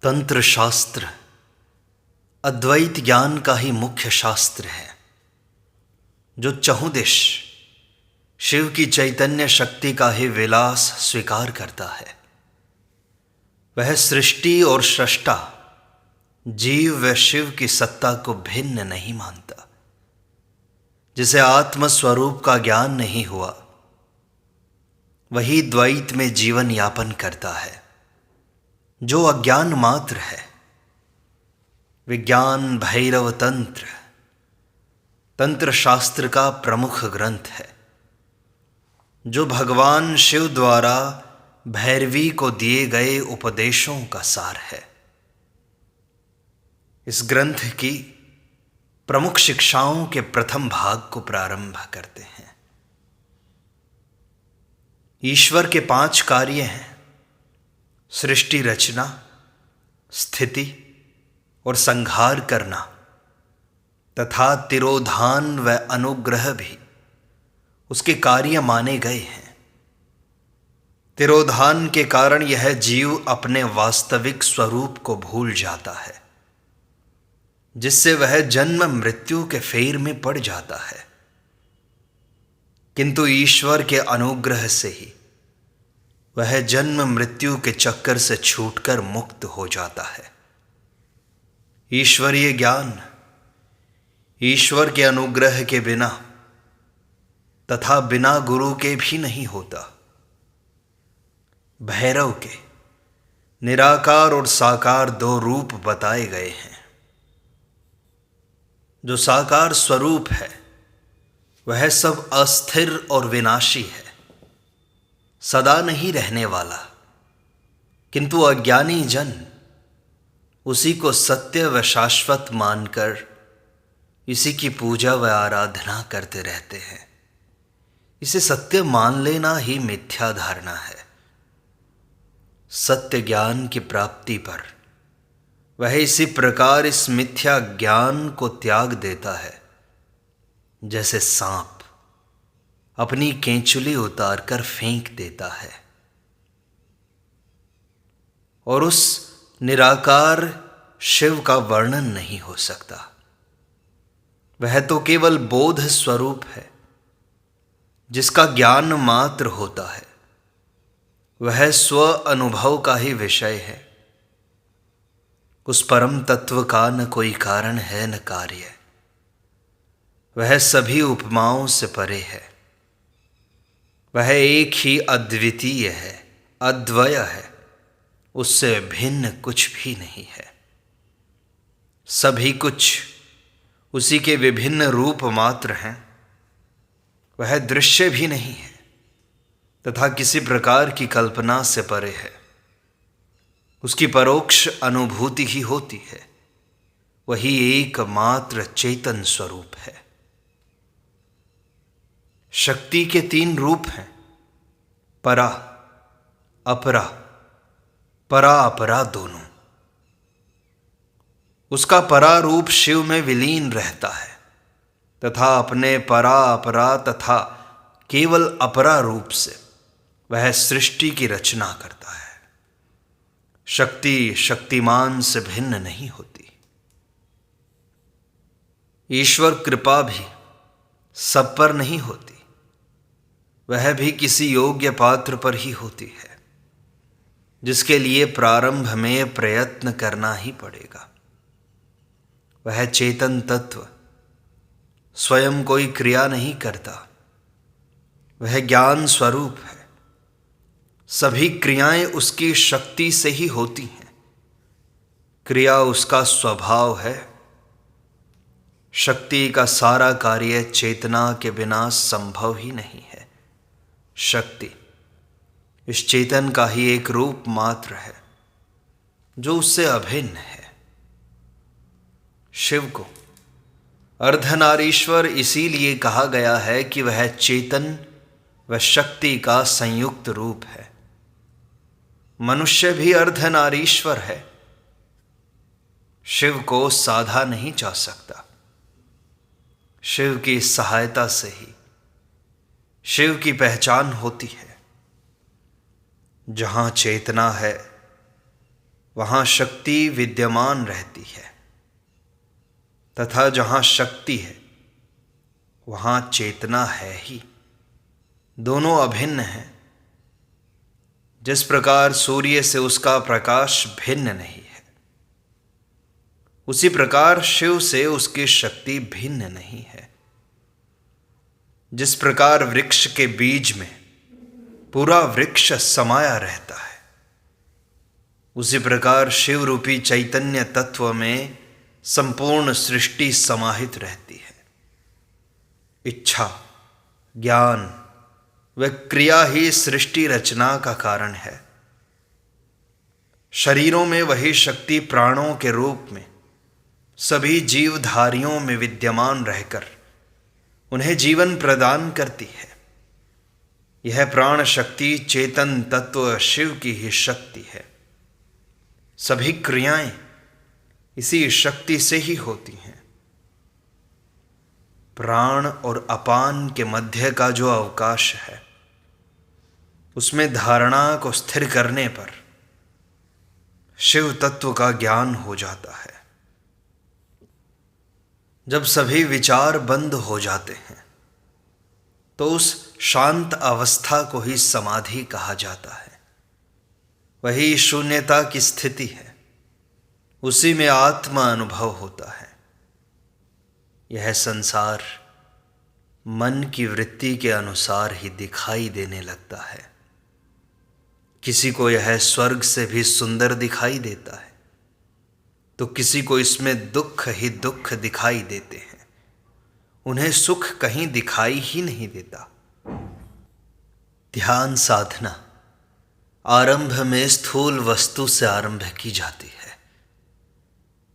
तंत्र शास्त्र अद्वैत ज्ञान का ही मुख्य शास्त्र है, जो चहुदिश शिव की चैतन्य शक्ति का ही विलास स्वीकार करता है। वह सृष्टि और सृष्टा, जीव व शिव की सत्ता को भिन्न नहीं मानता। जिसे आत्म स्वरूप का ज्ञान नहीं हुआ, वही द्वैत में जीवन यापन करता है, जो अज्ञान मात्र है। विज्ञान भैरव तंत्र तंत्र शास्त्र का प्रमुख ग्रंथ है, जो भगवान शिव द्वारा भैरवी को दिए गए उपदेशों का सार है। इस ग्रंथ की प्रमुख शिक्षाओं के प्रथम भाग को प्रारंभ करते हैं। ईश्वर के 5 कार्य हैं: सृष्टि रचना, स्थिति और संहार करना तथा तिरोधान व अनुग्रह भी उसके कार्य माने गए हैं। तिरोधान के कारण यह जीव अपने वास्तविक स्वरूप को भूल जाता है, जिससे वह जन्म मृत्यु के फेर में पड़ जाता है। किंतु ईश्वर के अनुग्रह से ही वह जन्म मृत्यु के चक्कर से छूटकर मुक्त हो जाता है। ईश्वरीय ज्ञान ईश्वर के अनुग्रह के बिना तथा बिना गुरु के भी नहीं होता। भैरव के निराकार और साकार 2 रूप बताए गए हैं। जो साकार स्वरूप है, वह सब अस्थिर और विनाशी है, सदा नहीं रहने वाला। किंतु अज्ञानी जन उसी को सत्य व शाश्वत मानकर इसी की पूजा व आराधना करते रहते हैं। इसे सत्य मान लेना ही मिथ्या धारणा है। सत्य ज्ञान की प्राप्ति पर वह इसी प्रकार इस मिथ्या ज्ञान को त्याग देता है, जैसे सांप अपनी केंचुली उतारकर फेंक देता है और उस निराकार शिव का वर्णन नहीं हो सकता। वह तो केवल बोध स्वरूप है, जिसका ज्ञान मात्र होता है। वह स्व अनुभव का ही विषय है। उस परम तत्व का न कोई कारण है न कार्य। वह सभी उपमाओं से परे है। वह एक ही अद्वितीय है, अद्वय है, उससे भिन्न कुछ भी नहीं है। सभी कुछ उसी के विभिन्न रूप मात्र हैं। वह दृश्य भी नहीं है तथा किसी प्रकार की कल्पना से परे है। उसकी परोक्ष अनुभूति ही होती है। वही एकमात्र चेतन स्वरूप है। शक्ति के 3 रूप हैं: परा, अपरा, परा अपरा दोनों। उसका परा रूप शिव में विलीन रहता है तथा अपने परा अपरा तथा केवल अपरा रूप से वह सृष्टि की रचना करता है। शक्ति शक्तिमान से भिन्न नहीं होती। ईश्वर कृपा भी सब पर नहीं होती। वह भी किसी योग्य पात्र पर ही होती है, जिसके लिए प्रारंभ में प्रयत्न करना ही पड़ेगा। वह चेतन तत्व स्वयं कोई क्रिया नहीं करता। वह ज्ञान स्वरूप है। सभी क्रियाएं उसकी शक्ति से ही होती हैं। क्रिया उसका स्वभाव है। शक्ति का सारा कार्य चेतना के बिना संभव ही नहीं है। शक्ति इस चेतन का ही एक रूप मात्र है, जो उससे अभिन्न है। शिव को अर्धनारीश्वर इसीलिए कहा गया है कि वह चेतन व शक्ति का संयुक्त रूप है। मनुष्य भी अर्धनारीश्वर है। शिव को साधा नहीं जा सकता। शिव की सहायता से ही शिव की पहचान होती है। जहाँ चेतना है, वहाँ शक्ति विद्यमान रहती है, तथा जहाँ शक्ति है वहाँ चेतना है ही। दोनों अभिन्न हैं। जिस प्रकार सूर्य से उसका प्रकाश भिन्न नहीं है, उसी प्रकार शिव से उसकी शक्ति भिन्न नहीं है। जिस प्रकार वृक्ष के बीज में पूरा वृक्ष समाया रहता है, उसी प्रकार शिव रूपी चैतन्य तत्व में संपूर्ण सृष्टि समाहित रहती है। इच्छा, ज्ञान व क्रिया ही सृष्टि रचना का कारण है। शरीरों में वही शक्ति प्राणों के रूप में सभी जीवधारियों में विद्यमान रहकर उन्हें जीवन प्रदान करती है। यह प्राण शक्ति चेतन तत्व शिव की ही शक्ति है। सभी क्रियाएं इसी शक्ति से ही होती हैं। प्राण और अपान के मध्य का जो अवकाश है, उसमें धारणा को स्थिर करने पर शिव तत्व का ज्ञान हो जाता है। जब सभी विचार बंद हो जाते हैं तो उस शांत अवस्था को ही समाधि कहा जाता है। वही शून्यता की स्थिति है, उसी में आत्मा अनुभव होता है। यह संसार मन की वृत्ति के अनुसार ही दिखाई देने लगता है। किसी को यह स्वर्ग से भी सुंदर दिखाई देता है, तो किसी को इसमें दुख ही दुख दिखाई देते हैं। उन्हें सुख कहीं दिखाई ही नहीं देता। ध्यान साधना आरंभ में स्थूल वस्तु से आरंभ की जाती है,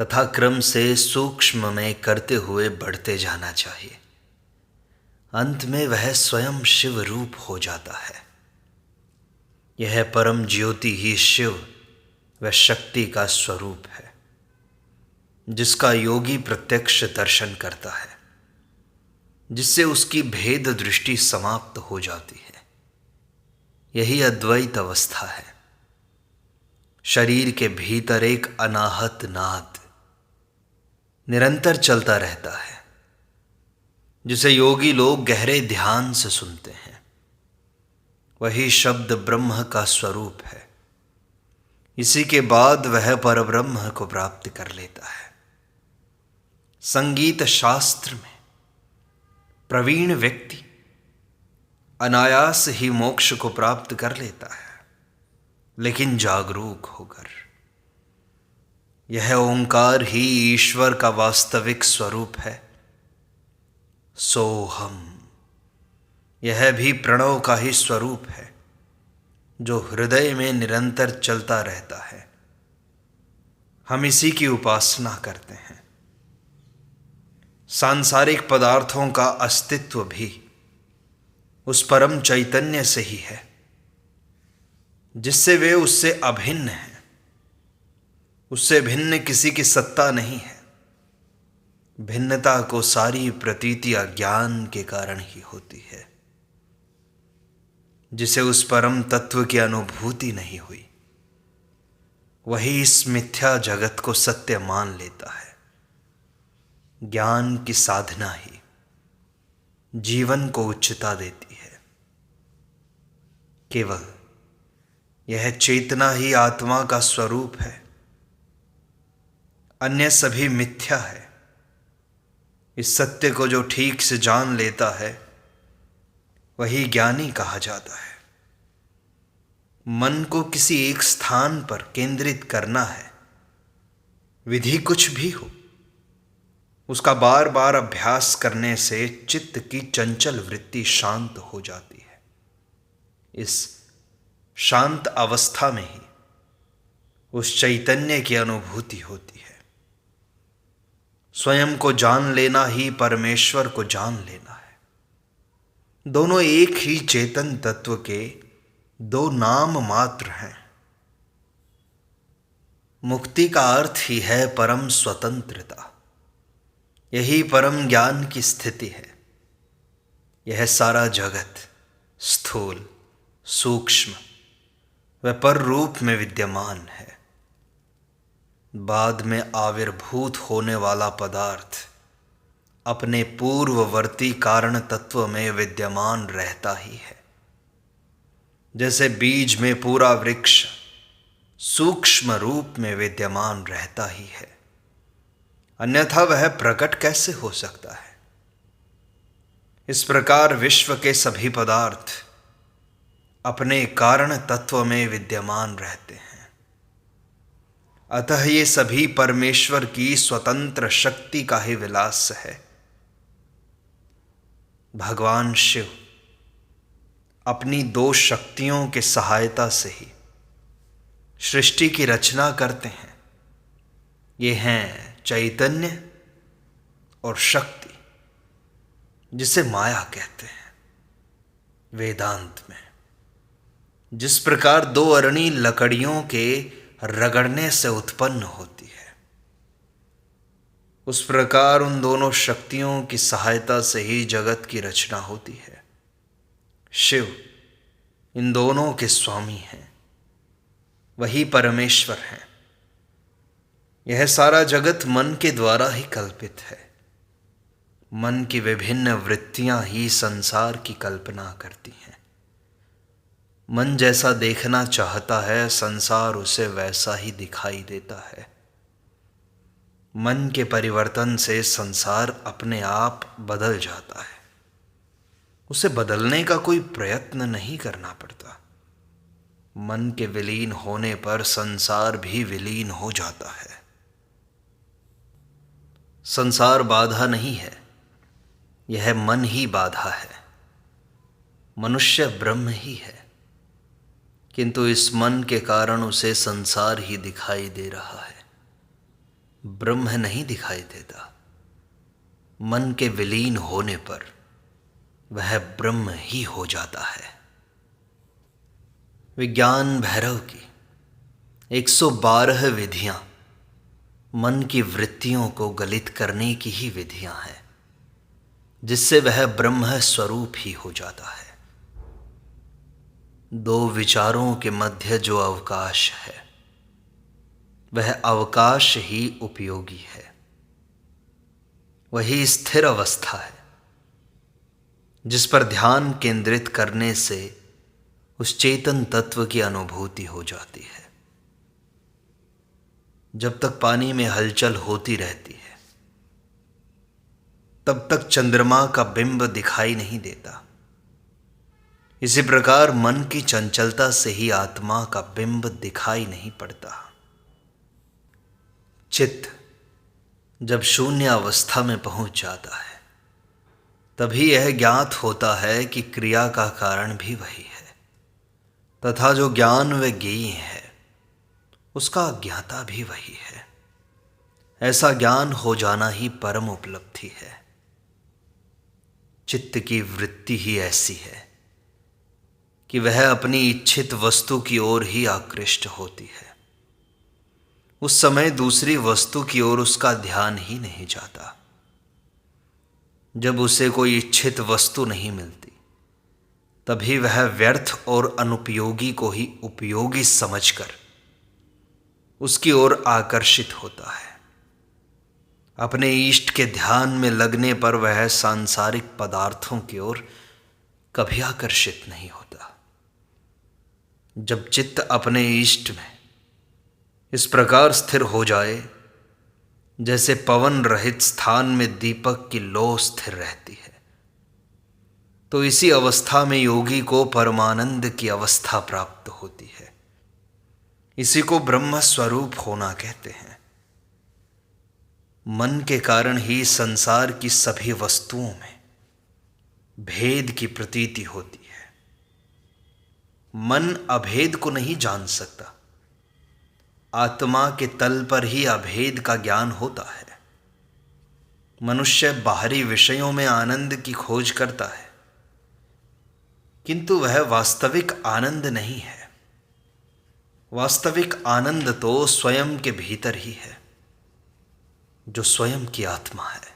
तथा क्रम से सूक्ष्म में करते हुए बढ़ते जाना चाहिए। अंत में वह स्वयं शिव रूप हो जाता है। यह परम ज्योति ही शिव व शक्ति का स्वरूप है, जिसका योगी प्रत्यक्ष दर्शन करता है, जिससे उसकी भेद दृष्टि समाप्त हो जाती है। यही अद्वैत अवस्था है। शरीर के भीतर एक अनाहत नाद निरंतर चलता रहता है, जिसे योगी लोग गहरे ध्यान से सुनते हैं। वही शब्द ब्रह्म का स्वरूप है। इसी के बाद वह परब्रह्म को प्राप्त कर लेता है। संगीत शास्त्र में प्रवीण व्यक्ति अनायास ही मोक्ष को प्राप्त कर लेता है, लेकिन जागरूक होकर। यह ओंकार ही ईश्वर का वास्तविक स्वरूप है। सोहम, यह भी प्रणव का ही स्वरूप है, जो हृदय में निरंतर चलता रहता है। हम इसी की उपासना करते हैं। सांसारिक पदार्थों का अस्तित्व भी उस परम चैतन्य से ही है, जिससे वे उससे अभिन्न हैं। उससे भिन्न किसी की सत्ता नहीं है। भिन्नता को सारी प्रतीतियां ज्ञान के कारण ही होती है। जिसे उस परम तत्व की अनुभूति नहीं हुई, वही इस मिथ्या जगत को सत्य मान लेता है। ज्ञान की साधना ही जीवन को उच्चता देती है। केवल यह चेतना ही आत्मा का स्वरूप है। अन्य सभी मिथ्या है। इस सत्य को जो ठीक से जान लेता है, वही ज्ञानी कहा जाता है। मन को किसी एक स्थान पर केंद्रित करना है। विधि कुछ भी हो, उसका बार बार अभ्यास करने से चित्त की चंचल वृत्ति शांत हो जाती है। इस शांत अवस्था में ही उस चैतन्य की अनुभूति होती है। स्वयं को जान लेना ही परमेश्वर को जान लेना है। दोनों एक ही चेतन तत्व के दो नाम मात्र हैं। मुक्ति का अर्थ ही है परम स्वतंत्रता। यही परम ज्ञान की स्थिति है। यह सारा जगत स्थूल, सूक्ष्म व पर रूप में विद्यमान है। बाद में आविर्भूत होने वाला पदार्थ अपने पूर्ववर्ती कारण तत्व में विद्यमान रहता ही है। जैसे बीज में पूरा वृक्ष सूक्ष्म रूप में विद्यमान रहता ही है, अन्यथा वह प्रकट कैसे हो सकता है। इस प्रकार विश्व के सभी पदार्थ अपने कारण तत्व में विद्यमान रहते हैं। अतः ये सभी परमेश्वर की स्वतंत्र शक्ति का ही विलास है। भगवान शिव अपनी दो शक्तियों के सहायता से ही सृष्टि की रचना करते हैं। ये हैं चैतन्य और शक्ति, जिसे माया कहते हैं वेदांत में। जिस प्रकार दो अरणी लकड़ियों के रगड़ने से उत्पन्न होती है, उस प्रकार उन दोनों शक्तियों की सहायता से ही जगत की रचना होती है। शिव इन दोनों के स्वामी हैं, वही परमेश्वर हैं। यह सारा जगत मन के द्वारा ही कल्पित है। मन की विभिन्न वृत्तियां ही संसार की कल्पना करती हैं। मन जैसा देखना चाहता है, संसार उसे वैसा ही दिखाई देता है। मन के परिवर्तन से संसार अपने आप बदल जाता है। उसे बदलने का कोई प्रयत्न नहीं करना पड़ता। मन के विलीन होने पर संसार भी विलीन हो जाता है। संसार बाधा नहीं है, यह मन ही बाधा है। मनुष्य ब्रह्म ही है, किंतु इस मन के कारण उसे संसार ही दिखाई दे रहा है, ब्रह्म नहीं दिखाई देता। मन के विलीन होने पर वह ब्रह्म ही हो जाता है। विज्ञान भैरव की 112 विधियां मन की वृत्तियों को गलित करने की ही विधियां हैं, जिससे वह ब्रह्म स्वरूप ही हो जाता है। दो विचारों के मध्य जो अवकाश है, वह अवकाश ही उपयोगी है। वही स्थिर अवस्था है, जिस पर ध्यान केंद्रित करने से उस चेतन तत्व की अनुभूति हो जाती है। जब तक पानी में हलचल होती रहती है, तब तक चंद्रमा का बिंब दिखाई नहीं देता। इसी प्रकार मन की चंचलता से ही आत्मा का बिंब दिखाई नहीं पड़ता। चित्त जब शून्य अवस्था में पहुंच जाता है, तभी यह ज्ञात होता है कि क्रिया का कारण भी वही है, तथा जो ज्ञान व ज्ञेय है उसका अज्ञाता भी वही है। ऐसा ज्ञान हो जाना ही परम उपलब्धि है। चित्त की वृत्ति ही ऐसी है कि वह अपनी इच्छित वस्तु की ओर ही आकृष्ट होती है। उस समय दूसरी वस्तु की ओर उसका ध्यान ही नहीं जाता। जब उसे कोई इच्छित वस्तु नहीं मिलती, तभी वह व्यर्थ और अनुपयोगी को ही उपयोगी समझकर उसकी ओर आकर्षित होता है। अपने इष्ट के ध्यान में लगने पर वह सांसारिक पदार्थों की ओर कभी आकर्षित नहीं होता। जब चित्त अपने इष्ट में इस प्रकार स्थिर हो जाए, जैसे पवन रहित स्थान में दीपक की लौ स्थिर रहती है, तो इसी अवस्था में योगी को परमानंद की अवस्था प्राप्त होती है। इसी को ब्रह्म स्वरूप होना कहते हैं। मन के कारण ही संसार की सभी वस्तुओं में भेद की प्रतीति होती है। मन अभेद को नहीं जान सकता। आत्मा के तल पर ही अभेद का ज्ञान होता है। मनुष्य बाहरी विषयों में आनंद की खोज करता है, किंतु वह वास्तविक आनंद नहीं है। वास्तविक आनंद तो स्वयं के भीतर ही है, जो स्वयं की आत्मा है।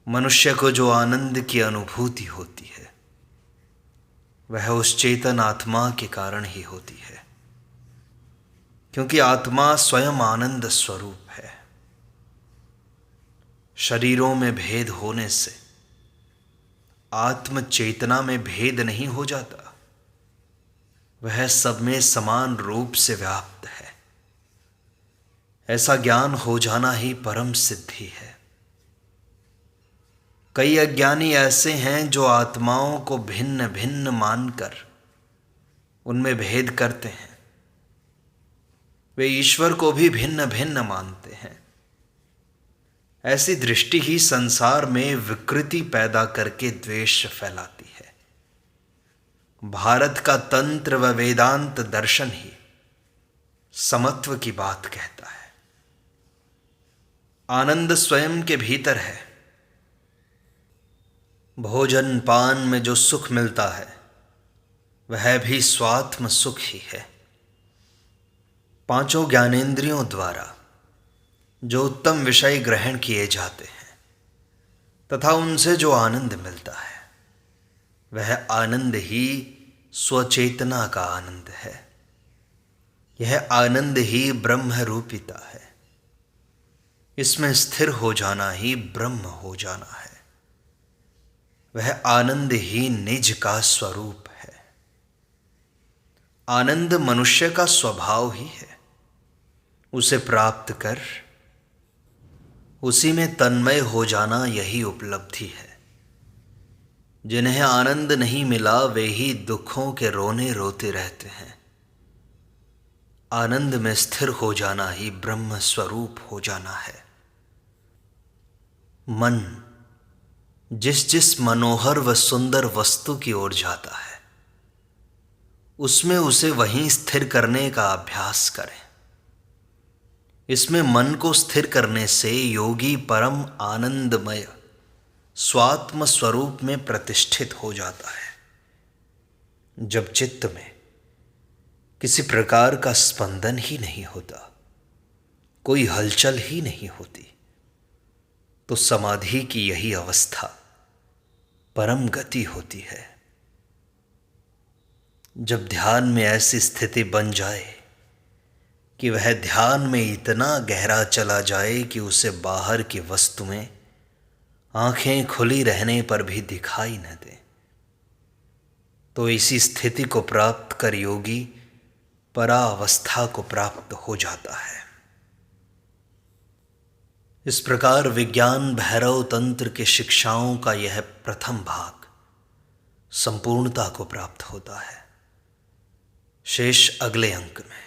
मनुष्य को जो आनंद की अनुभूति होती है, वह उस चेतन आत्मा के कारण ही होती है, क्योंकि आत्मा स्वयं आनंद स्वरूप है। शरीरों में भेद होने से आत्म चेतना में भेद नहीं हो जाता, वह सब में समान रूप से व्याप्त है। ऐसा ज्ञान हो जाना ही परम सिद्धि है। कई अज्ञानी ऐसे हैं जो आत्माओं को भिन्न भिन्न मानकर उनमें भेद करते हैं। वे ईश्वर को भी भिन्न भिन्न मानते हैं। ऐसी दृष्टि ही संसार में विकृति पैदा करके द्वेष फैलाती है। भारत का तंत्र व वेदांत दर्शन ही समत्व की बात कहता है। आनंद स्वयं के भीतर है। भोजन पान में जो सुख मिलता है वह भी स्वात्म सुख ही है। पांचों ज्ञानेंद्रियों द्वारा जो उत्तम विषय ग्रहण किए जाते हैं तथा उनसे जो आनंद मिलता है वह आनंद ही स्वचेतना का आनंद है। यह आनंद ही ब्रह्म रूपिता है। इसमें स्थिर हो जाना ही ब्रह्म हो जाना है। वह आनंद ही निज का स्वरूप है। आनंद मनुष्य का स्वभाव ही है। उसे प्राप्त कर उसी में तन्मय हो जाना यही उपलब्धि है। जिन्हें आनंद नहीं मिला वे ही दुखों के रोने रोते रहते हैं। आनंद में स्थिर हो जाना ही ब्रह्म स्वरूप हो जाना है। मन जिस जिस मनोहर व सुंदर वस्तु की ओर जाता है उसमें उसे वहीं स्थिर करने का अभ्यास करें। इसमें मन को स्थिर करने से योगी परम आनंदमय स्वात्म स्वरूप में प्रतिष्ठित हो जाता है। जब चित्त में किसी प्रकार का स्पंदन ही नहीं होता, कोई हलचल ही नहीं होती, तो समाधि की यही अवस्था परम गति होती है। जब ध्यान में ऐसी स्थिति बन जाए कि वह ध्यान में इतना गहरा चला जाए कि उसे बाहर की वस्तुएं आंखें खुली रहने पर भी दिखाई न दें, तो इसी स्थिति को प्राप्त कर योगी परावस्था को प्राप्त हो जाता है। इस प्रकार विज्ञान भैरव तंत्र के शिक्षाओं का यह प्रथम भाग संपूर्णता को प्राप्त होता है। शेष अगले अंक में।